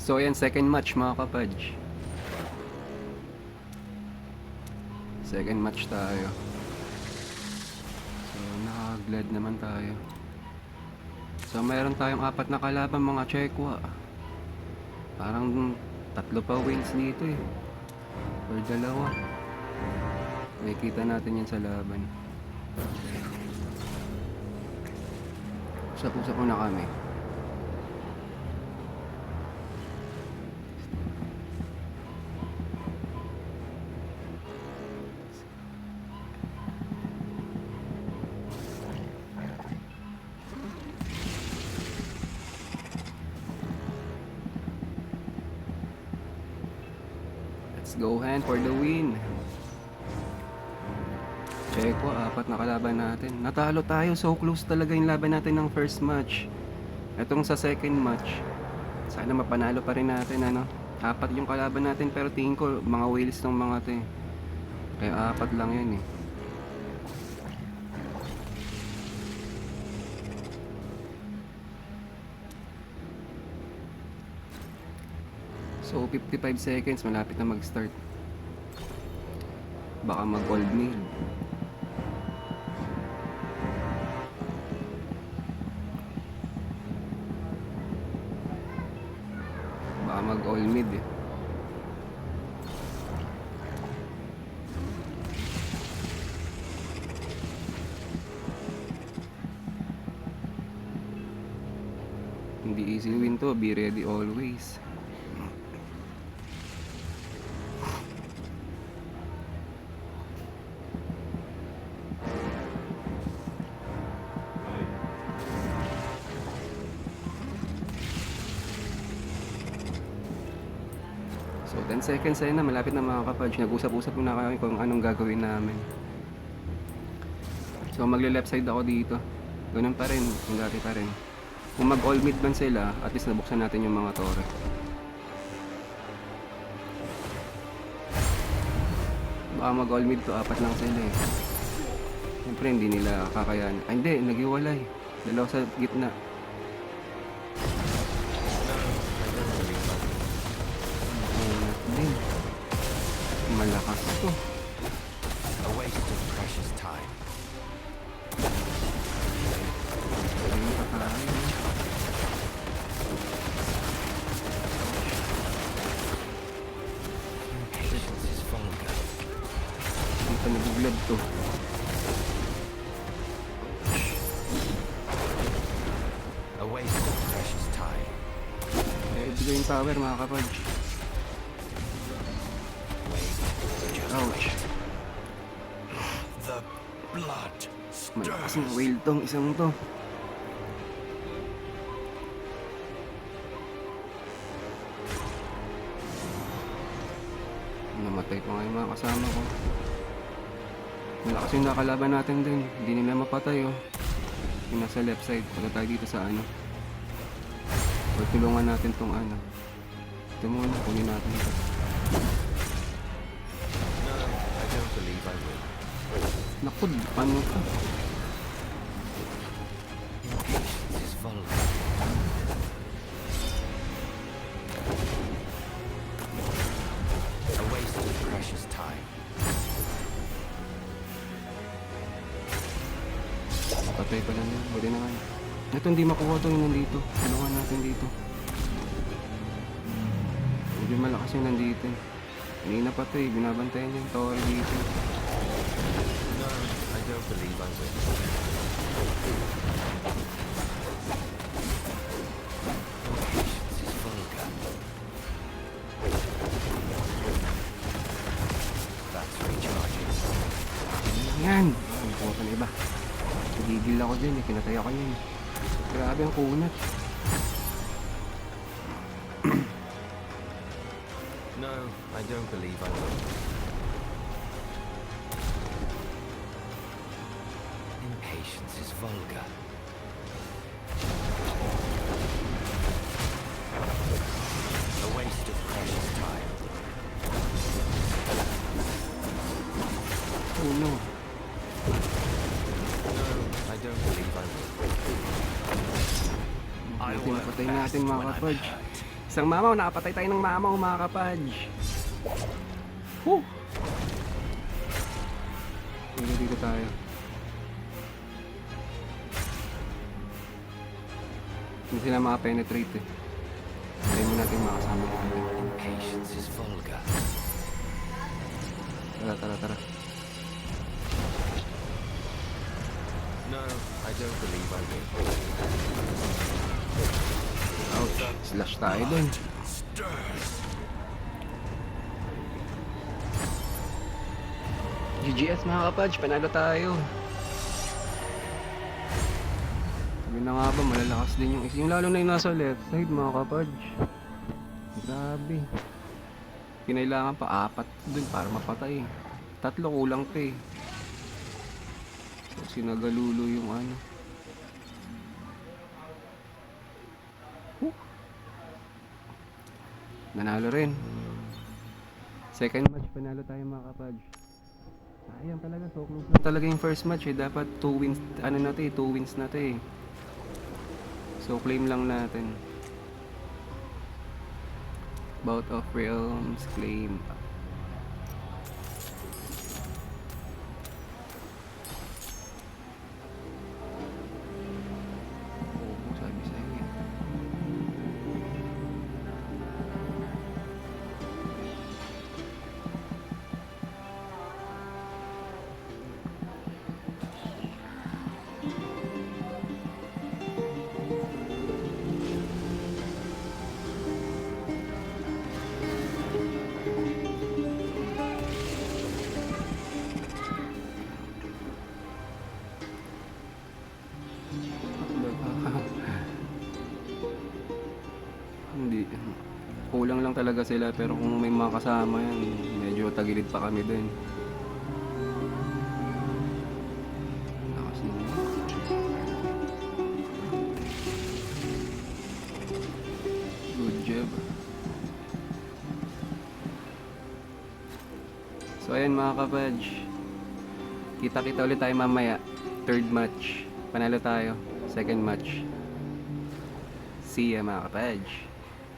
So ayan, second match mga kapadge. Second match tayo. So naka-glad naman tayo. So mayroon tayong 4 na kalaban mga Chekwa. Parang 3 pa wins dito eh. Or 2. Makikita natin yan sa laban. Usap-usap muna kami. Let's go hand for the win. Cheko, 4 na kalaban natin. Natalo tayo, so close talaga yung laban natin ng first match. Etong sa second match, sana mapanalo pa rin natin, ano. 4 yung kalaban natin, pero tingin ko mga whales ng mga to eh. Kaya 4 lang yan eh. So 55 seconds, malapit na mag-start. Baka mag-gold mail. Baka mag-all mid eh. Hindi easy win to, be ready always. So 10 seconds ayun na, malapit na mga kapadge. Nag-usap-usap muna kami kung anong gagawin namin. So magle-left side ako dito. Ganun pa rin, yung dati pa rin. Kung mag-all mid man sila, at least nabuksan natin yung mga tore. Baka mag-all mid to, 4 lang sila eh. Siyempre hindi nila kakayan. Ay hindi, nag-iwalay. Dalawa sa gitna. Din. Malakas to. A waste of precious time. Ayun pa tayo. Impatience is vulgar. Hindi pa nag-vlog to. A waste of precious time. Eh, ibigay yung power mga kapadge. Ouch. The blood Malakas na stirs. whale tong isang to. Namatay pa nga yung mga kasama ko. Malakas yung nakalaban natin din. Hindi nila mapatay oh. Yung nasa left side. Pagka tayo dito sa ano. O tulungan natin tong ano. Ito muna, kunin natin ito. No, I don't believe I will. Naku, ano ka? Impatience is vulgar. A waste of precious time. Patay pa lang yan. Buti na nga. Ito hindi makuha to yung nandito. Tulungan natin dito. Medyo malakas yung nandito eh. Kanina pa to eh. Binabantayan yung tower dito. No, I don't believe I will. Impatience is vulgar. That's recharging. Yan! Ang pumunta na iba. Nagigil ako dyan eh. Kinatay ako yan. Grabe ang kunat. No, I don't believe I will. Impatience is vulgar. A waste of precious time. Oh no. No, I don't believe I will. Buti napatay natin mga kapards. Isang mamaw, nakapatay tayo ng mamaw mga kapadge. Woo! Dito tayo. Hindi sila makapenetrate eh. Hindi mo natin makasama natin. Impatience is vulgar. Tara. No, I don't believe I will. Ouch. Slash tayo dun. GGS mga kapadge, panalo tayo. Sabi na nga ba, malalakas din yung isa. Yung lalo na yung nasa left side mga kapadge. Grabe. Kinailangan pa 4 dun para mapatay. 3 kulang pa eh. So, sinagalulo yung ano. Whew. Nanalo rin. Second match, panalo tayo mga kapadge. Sayang talaga, so close na talaga yung first match eh. Dapat 2 wins, ano na to eh, 2 wins na to eh. So claim lang natin. Bout of Realms, claim. Oo, sabi sa'yo eh. Hindi. Kulang lang talaga sila pero kung may mga kasama yan, medyo tagilid pa kami din. Lakas nila. Good job. So ayan mga kapadge. Kita-kita ulit tayo mamaya. Third match. Panalo tayo. Second match. See ya mga kapadge.